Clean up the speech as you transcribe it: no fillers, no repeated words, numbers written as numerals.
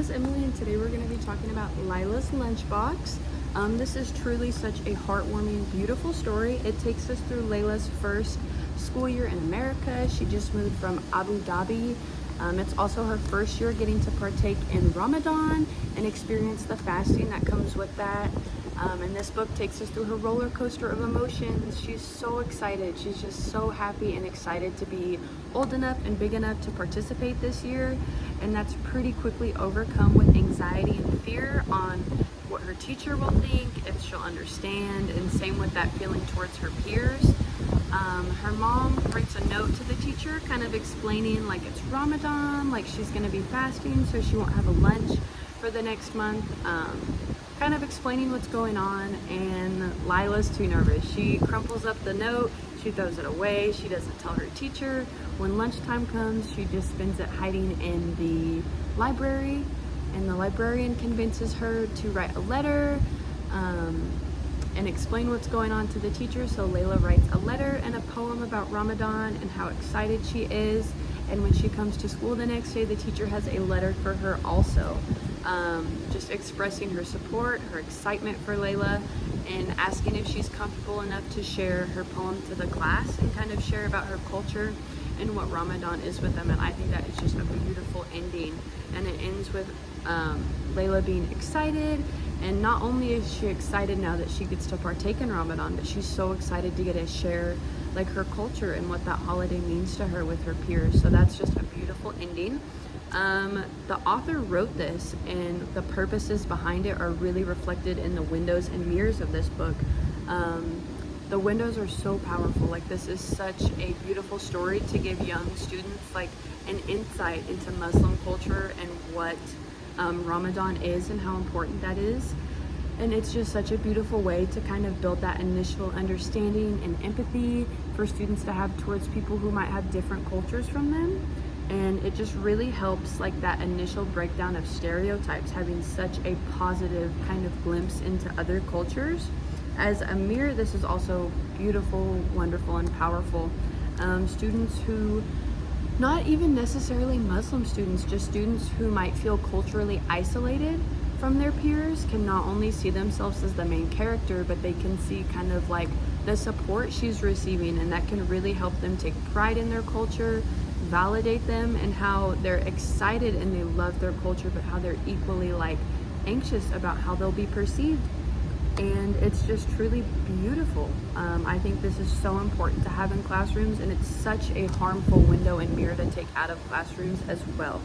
is Emily, and today we're going to be talking about Lailah's Lunchbox. This is truly such a heartwarming, beautiful story. It takes us through Lailah's first school year in America. She just moved from Abu Dhabi. It's also her first year getting to partake in Ramadan and experience the fasting that comes with that. And this book takes us through her roller coaster of emotions. She's so excited. She's just so happy and excited to be old enough and big enough to participate this year. And that's pretty quickly overcome with anxiety and fear on what her teacher will think, if she'll understand, and same with that feeling towards her peers. Her mom writes a note to the teacher kind of explaining like it's Ramadan, like she's going to be fasting so she won't have a lunch for the next month. Kind of explaining what's going on, and Lailah's too nervous. She crumples up the note, she throws it away, she doesn't tell her teacher. When lunchtime comes, she just spends it hiding in the library, and the librarian convinces her to write a letter and explain what's going on to the teacher. So Lailah writes a letter and a poem about Ramadan and how excited she is. And when she comes to school the next day, the teacher has a letter for her also. Just expressing her support, her excitement for Lailah, and asking if she's comfortable enough to share her poem to the class and kind of share about her culture and what Ramadan is with them. And I think that is just a beautiful ending. And it ends with Lailah being excited, and not only is she excited now that she gets to partake in Ramadan, but she's so excited to get to share like her culture and what that holiday means to her with her peers. So that's just a beautiful ending. The author wrote this, and the purposes behind it are really reflected in the windows and mirrors of this book. The windows are so powerful. Like, this is such a beautiful story to give young students like an insight into Muslim culture and what Ramadan is and how important that is. And it's just such a beautiful way to kind of build that initial understanding and empathy for students to have towards people who might have different cultures from them. And it just really helps like that initial breakdown of stereotypes, having such a positive kind of glimpse into other cultures. As a mirror, this is also beautiful, wonderful, and powerful. Students who, not even necessarily Muslim students, just students who might feel culturally isolated from their peers, can not only see themselves as the main character, but they can see kind of like the support she's receiving, and that can really help them take pride in their culture, validate them, and how they're excited and they love their culture, but how they're equally like anxious about how they'll be perceived. And it's just truly beautiful. I think this is so important to have in classrooms, and it's such a harmful window and mirror to take out of classrooms as well.